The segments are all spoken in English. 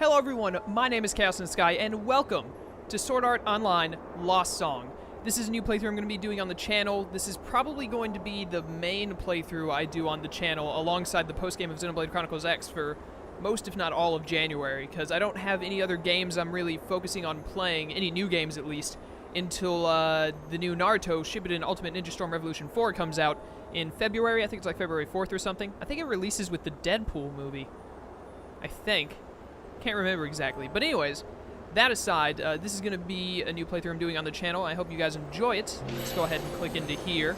Hello everyone, my name is Chaos in the Sky, and welcome to Sword Art Online Lost Song. This is a new playthrough I'm going to be doing on the channel. This is probably going to be the main playthrough I do on the channel, alongside the post-game of Xenoblade Chronicles X for most, if not all, of January, because I don't have any other games I'm really focusing on playing, any new games at least, until the new Naruto Shippuden Ultimate Ninja Storm Revolution 4 comes out in February. I think it's like February 4th or something. I think it releases with the Deadpool movie. I think. Can't remember exactly. But anyways, that aside, this is going to be a new playthrough I'm doing on the channel. I hope you guys enjoy it. Let's go ahead and click into here.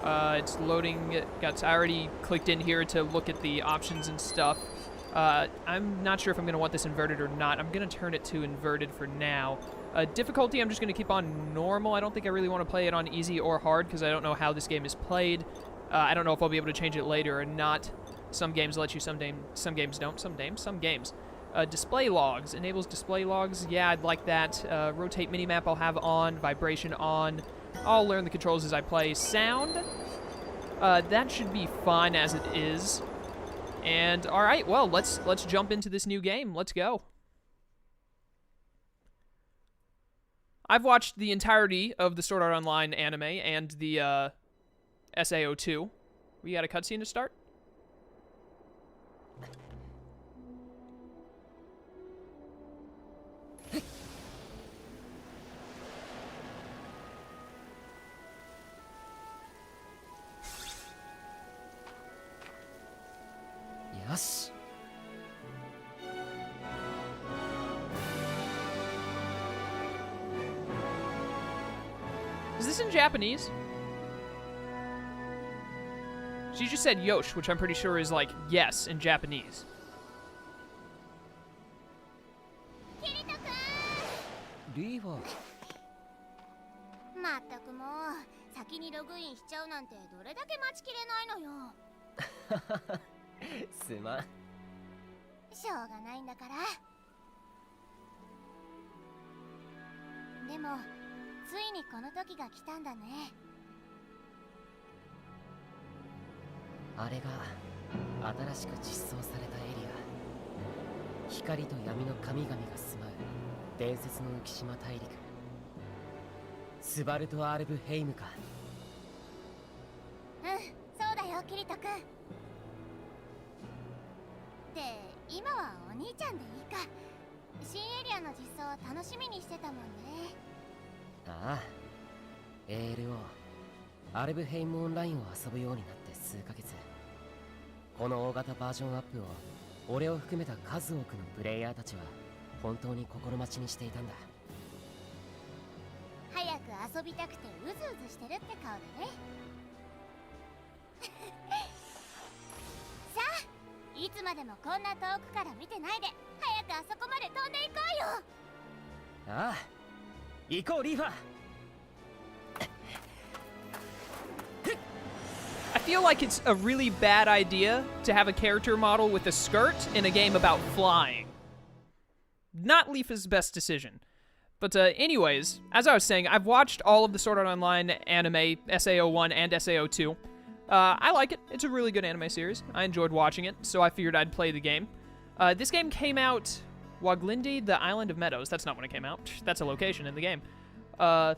It's loading. I already clicked in here to look at the options and stuff. I'm not sure if I'm going to want this inverted or not. I'm going to turn it to inverted for now. Difficulty, I'm just going to keep on normal. I don't think I really want to play it on easy or hard because I don't know how this game is played. I don't know if I'll be able to change it later or not. Some games let you, some games don't. Some games. Display logs. Enables display logs. Yeah, I'd like that. Rotate minimap I'll have on. Vibration on. I'll learn the controls as I play. Sound. That should be fine as it is. And, alright, well, let's jump into this new game. Let's go. I've watched the entirety of the Sword Art Online anime and the SAO2. We got a cutscene to start? Yes. Is this in Japanese? She just said Yosh, which I'm pretty sure is like yes in Japanese. Riva. まったくもう先にログインしちゃうなんてどれだけ待ちきれないのよ。すまん。しょうがないんだから。でもついにこの時が来たんだね。あれが新しく実装されたエリア。光と闇の神々が住まう伝説の浮島大陸。スバルト・アルブヘイムか。うん、そうだよキリト君。で、今はお兄ちゃんでいいか。新エリアの実装を楽しみにしてたもんね。ああ、ALO アルブヘイムオンラインを遊ぶようになって数ヶ月。この大型バージョンアップを俺を含めた数多くのプレイヤーたちは本当に心待ちにしていたんだ。早く遊びたくてうずうずしてるって顔でね。さあ、いつまでもこんな遠くから見てないで早くあそこまで飛んでいこうよ。ああ、行こうリーファー。I feel like it's a really bad idea to have a character model with a skirt in a game about flying. Not Leafa's best decision. But anyways, as I was saying, I've watched all of the Sword Art Online anime, SAO1 and SAO2. I like it. It's a really good anime series. I enjoyed watching it, so I figured I'd play the game. This game came out... Waglindi, the Island of Meadows. That's not when it came out. That's a location in the game. I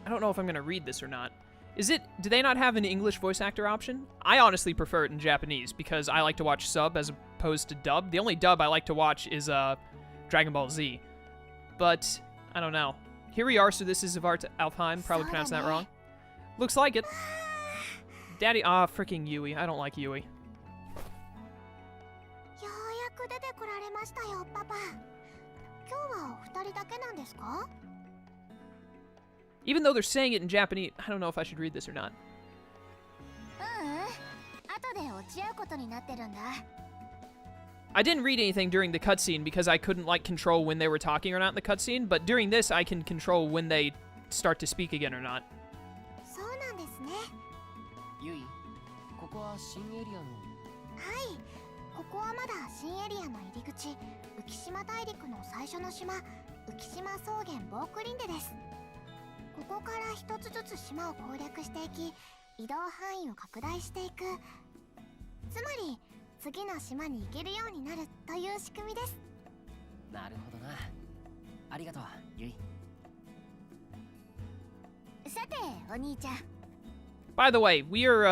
don't know if I'm going to read this or not. Do they not have an English voice actor option? I honestly prefer it in Japanese because I like to watch sub as opposed to dub. The only dub I like to watch is Dragon Ball Z. But, I don't know. Here we are, so this is Svart ALfheim. Probably pronounced that wrong. Looks like it. Daddy, freaking Yui. I don't like Yui. ようやく出てこられましたよ、パパ。今日はお二人だけなんですか? Even though they're saying it in Japanese, I don't know if I should read this or not. 後で落ち合うことになってるんだ。I didn't read anything during the cutscene because I couldn't, like, control when they were talking or not in the cutscene, but during this, I can control when they start to speak again or not. そうなんですね。ユイ、ここは新エリアの。はい、ここはまだ新エリアの入り口、浮島大陸の最初の島、浮島草原ボークリンデです。ここから一つずつ島を攻略していき、移動範囲を拡大していく。つまり次の島に行けるようになるという仕組みです。なるほどな。ありがとう、ゆい。さて、お兄ちゃん。 By the way, we're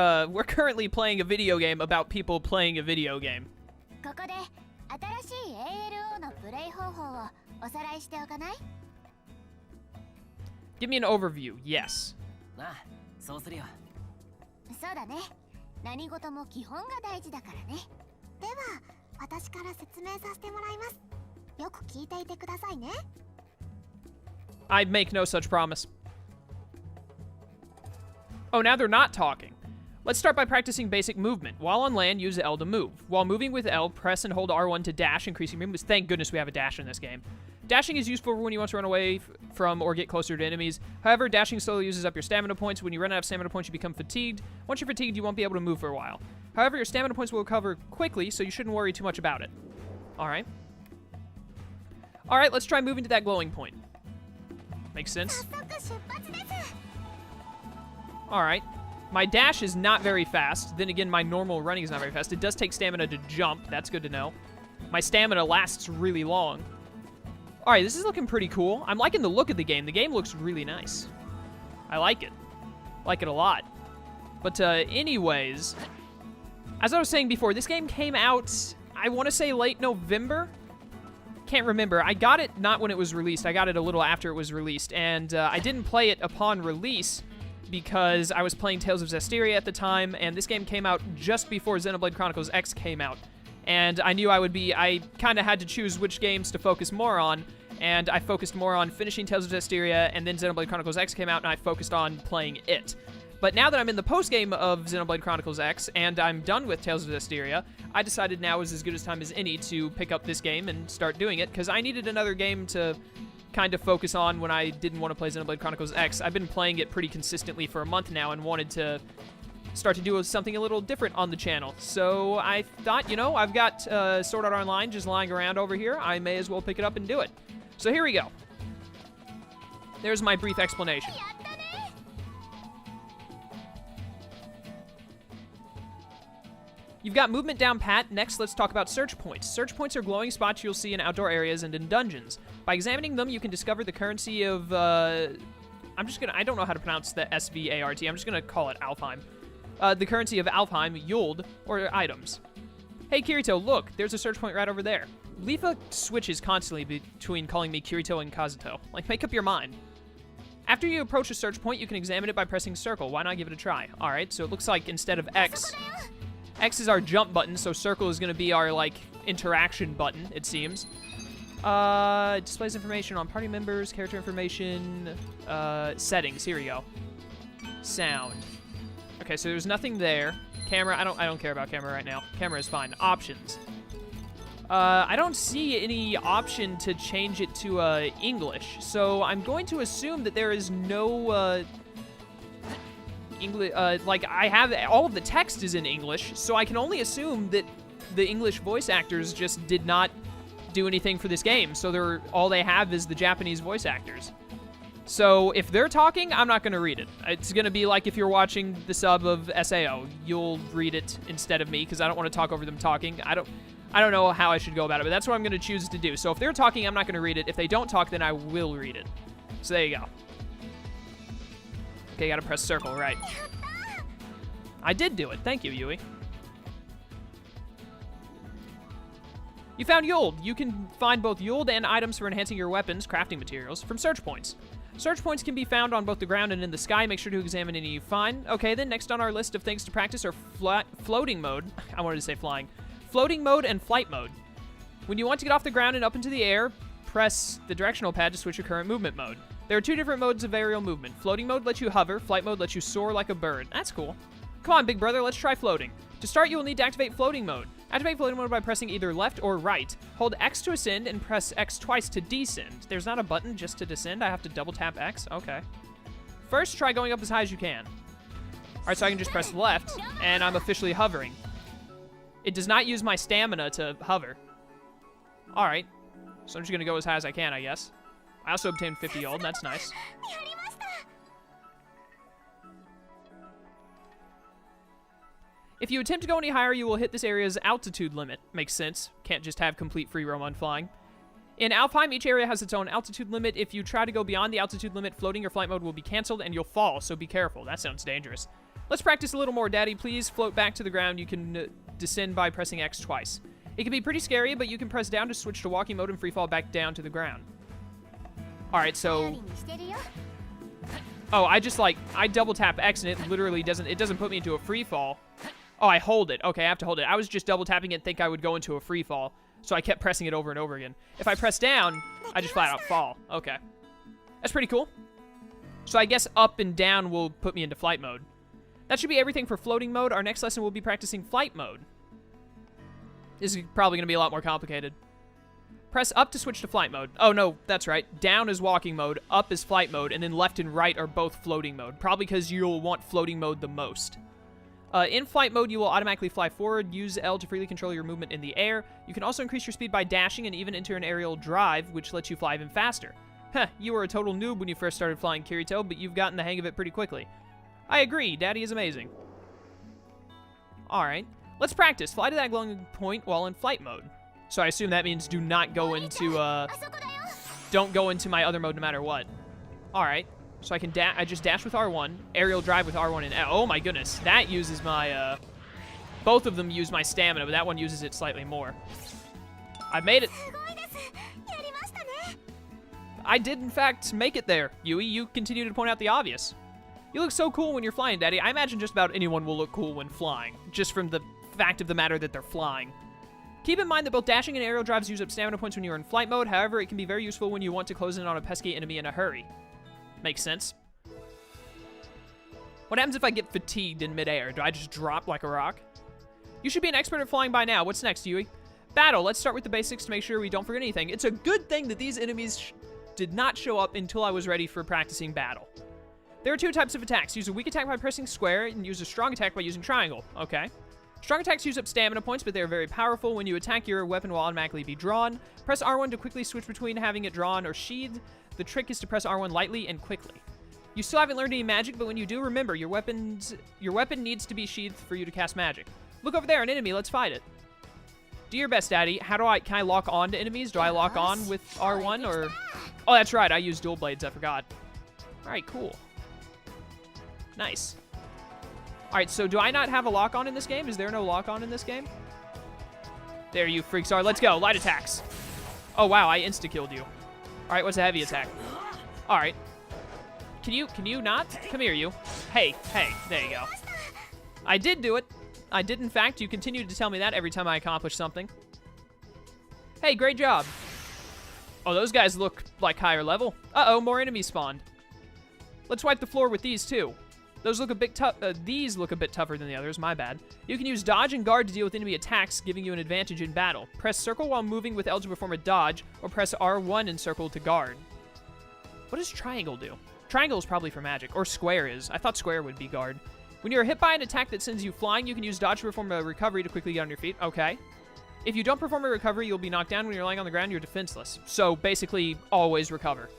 currently playing a video game about people playing a video game. ここで新しい ALO のプレイ方法をおさらいしておかない？ Give me an overview. Yes. なあ、そうするよ。そうだね。何事も基本が大事だからね。では、私から説明させてもらいます。よく聞いていてくださいね。 I make no such promise. Oh, now they're not talking. Let's start by practicing basic movement. While on land, use L to move. While moving with L, press and hold R1 to dash, increasing movement. Thank goodness we have a dash in this game. Dashing is useful when you want to run away from or get closer to enemies. However, dashing slowly uses up your stamina points. When you run out of stamina points, you become fatigued. Once you're fatigued, you won't be able to move for a while. However, your stamina points will recover quickly, so you shouldn't worry too much about it. Alright. Alright, let's try moving to that glowing point. Makes sense. Alright. My dash is not very fast. Then again, my normal running is not very fast. It does take stamina to jump. That's good to know. My stamina lasts really long. Alright, this is looking pretty cool. I'm liking the look of the game. The game looks really nice. I like it. Like it a lot. But anyways, as I was saying before, this game came out, I want to say late November? Can't remember. I got it not when it was released. I got it a little after it was released. And I didn't play it upon release because I was playing Tales of Zestiria at the time, and this game came out just before Xenoblade Chronicles X came out. And I knew I kind of had to choose which games to focus more on, and I focused more on finishing Tales of Zestiria, and then Xenoblade Chronicles X came out, and I focused on playing it. But now that I'm in the post-game of Xenoblade Chronicles X, and I'm done with Tales of Zestiria, I decided now is as good a time as any to pick up this game and start doing it, because I needed another game to kind of focus on when I didn't want to play Xenoblade Chronicles X. I've been playing it pretty consistently for a month now and wanted to start to do something a little different on the channel. So I thought, you know, I've got Sword Art Online just lying around over here. I may as well pick it up and do it. So here we go. There's my brief explanation. You've got movement down pat. Next, let's talk about search points. Search points are glowing spots you'll see in outdoor areas and in dungeons. By examining them, you can discover the currency of, I don't know how to pronounce the SVART. I'm just gonna call it ALfheim. The currency of ALfheim, Yuld, or items. Hey, Kirito, look, there's a search point right over there. Lifa switches constantly between calling me Kirito and Kazuto. Like, make up your mind. After you approach a search point, you can examine it by pressing circle. Why not give it a try? Alright, so it looks like instead of X is our jump button, so circle is gonna be our, like, interaction button, it seems. Displays information on party members, character information, settings, here we go. Sound. Okay, so there's nothing there. Camera, I don't care about camera right now. Camera is fine. Options. I don't see any option to change it to, English, so I'm going to assume that there is no, English, like, I have, all of the text is in English, so I can only assume that the English voice actors just did not do anything for this game, so all they have is the Japanese voice actors. So if they're talking, I'm not gonna read it. It's gonna be like if you're watching the sub of SAO, you'll read it instead of me, because I don't want to talk over them talking. I don't know how I should go about it, but that's what I'm gonna choose to do. So if they're talking, I'm not gonna read it. If they don't talk, then I will read it. So there you go. Okay, gotta press circle, right. I did do it. Thank you, Yui. You found Yuld. You can find both Yuld and items for enhancing your weapons, crafting materials, from search points. Search points can be found on both the ground and in the sky. Make sure to examine any you find. Okay, then next on our list of things to practice are floating mode. I wanted to say flying. Floating mode and flight mode. When you want to get off the ground and up into the air, press the directional pad to switch your current movement mode. There are two different modes of aerial movement. Floating mode lets you hover. Flight mode lets you soar like a bird. That's cool. Come on, big brother, let's try floating. To start, you will need to activate floating mode. Activate floating mode by pressing either left or right. Hold X to ascend and press X twice to descend. There's not a button just to descend. I have to double tap X. Okay. First, try going up as high as you can. All right, so I can just press left, and I'm officially hovering. It does not use my stamina to hover. All right. So I'm just going to go as high as I can, I guess. I also obtained 50 gold. That's nice. If you attempt to go any higher, you will hit this area's altitude limit. Makes sense. Can't just have complete free roam on flying. In ALfheim, each area has its own altitude limit. If you try to go beyond the altitude limit, floating or flight mode will be canceled and you'll fall, so be careful. That sounds dangerous. Let's practice a little more, Daddy. Please float back to the ground. You can descend by pressing X twice. It can be pretty scary, but you can press down to switch to walking mode and free fall back down to the ground. Alright, so... Oh, I double tap X and it literally doesn't put me into a free fall. Oh, I hold it. Okay, I have to hold it. I was just double tapping it and think I would go into a free fall, so I kept pressing it over and over again. If I press down, I just flat out fall. Okay. That's pretty cool. So I guess up and down will put me into flight mode. That should be everything for floating mode. Our next lesson will be practicing flight mode. This is probably going to be a lot more complicated. Press up to switch to flight mode. Oh, no, that's right. Down is walking mode, up is flight mode, and then left and right are both floating mode. Probably because you'll want floating mode the most. In flight mode, you will automatically fly forward. Use L to freely control your movement in the air. You can also increase your speed by dashing and even enter an aerial drive, which lets you fly even faster. Heh, you were a total noob when you first started flying, Kirito, but you've gotten the hang of it pretty quickly. I agree. Daddy is amazing. Alright. Let's practice. Fly to that glowing point while in flight mode. So I assume that means do not go into, don't go into my other mode no matter what. Alright. So I just dash with R1, aerial drive with R1 and L. Oh my goodness. That uses my, both of them use my stamina, but that one uses it slightly more. I made it. I did, in fact, make it there. Yui, you continue to point out the obvious. You look so cool when you're flying, Daddy. I imagine just about anyone will look cool when flying, just from the fact of the matter that they're flying. Keep in mind that both dashing and aerial drives use up stamina points when you're in flight mode. However, it can be very useful when you want to close in on a pesky enemy in a hurry. Makes sense. What happens if I get fatigued in midair? Do I just drop like a rock? You should be an expert at flying by now. What's next, Yui? Battle. Let's start with the basics to make sure we don't forget anything. It's a good thing that these enemies did not show up until I was ready for practicing battle. There are two types of attacks. Use a weak attack by pressing square, and use a strong attack by using triangle. Okay. Strong attacks use up stamina points, but they are very powerful. When you attack, your weapon will automatically be drawn. Press R1 to quickly switch between having it drawn or sheathed. The trick is to press R1 lightly and quickly. You still haven't learned any magic, but when you do, remember, your weapon needs to be sheathed for you to cast magic. Look over there, an enemy. Let's fight it. Do your best, Daddy. Can I lock on to enemies? Do I lock on with R1 or... Oh, that's right. I use dual blades. I forgot. All right, cool. Nice. All right, so do I not have a lock-on in this game? Is there no lock-on in this game? There you freaks are. Let's go. Light attacks. Oh, wow. I insta-killed you. All right, what's a heavy attack? All right. Can you not? Come here, you. Hey. There you go. I did do it. I did, in fact. You continue to tell me that every time I accomplish something. Hey, great job. Oh, those guys look like higher level. Uh-oh, more enemies spawned. Let's wipe the floor with these, too. Those look a bit tough. These look a bit tougher than the others. My bad. You can use dodge and guard to deal with enemy attacks, giving you an advantage in battle. Press circle while moving with L to perform a dodge, or press R1 and circle to guard. What does triangle do? Triangle is probably for magic, or square is. I thought square would be guard. When you're hit by an attack that sends you flying, you can use dodge to perform a recovery to quickly get on your feet. Okay. If you don't perform a recovery, you'll be knocked down. When you're lying on the ground, you're defenseless. So basically, always recover.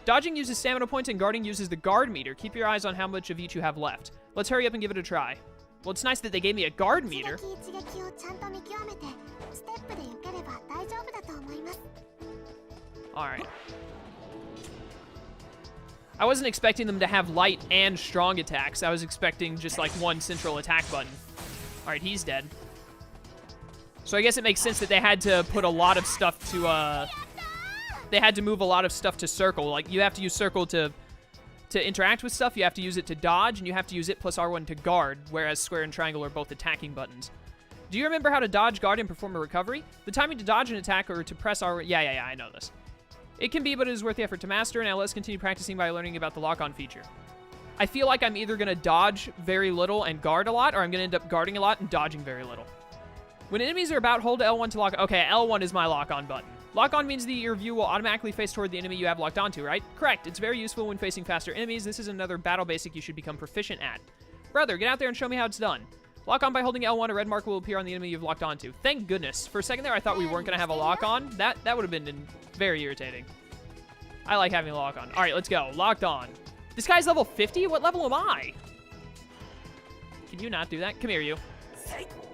Dodging uses stamina points and guarding uses the guard meter. Keep your eyes on how much of each you have left. Let's hurry up and give it a try. Well, it's nice that they gave me a guard meter. Alright. I wasn't expecting them to have light and strong attacks. I was expecting just like one central attack button. Alright, he's dead. So I guess it makes sense that they had to put a lot of stuff to, they had to move a lot of stuff to circle. Like, you have to use circle to interact with stuff, you have to use it to dodge, and you have to use it plus R1 to guard, whereas square and triangle are both attacking buttons. Do you remember how to dodge, guard, and perform a recovery? The timing to dodge an attack or to press R1... Yeah, I know this. It can be, but it is worth the effort to master, and now let's continue practicing by learning about the lock-on feature. I feel like I'm either going to dodge very little and guard a lot, or I'm going to end up guarding a lot and dodging very little. When enemies are about, hold L1 to lock... Okay, L1 is my lock-on button. Lock-on means that your view will automatically face toward the enemy you have locked onto, right? Correct. It's very useful when facing faster enemies. This is another battle basic you should become proficient at. Brother, get out there and show me how it's done. Lock on by holding L1, a red mark will appear on the enemy you've locked onto. Thank goodness. For a second there, I thought we weren't going to have a lock-on. That would have been very irritating. I like having a lock-on. All right, let's go. Locked on. This guy's level 50? What level am I? Can you not do that? Come here, you. せい。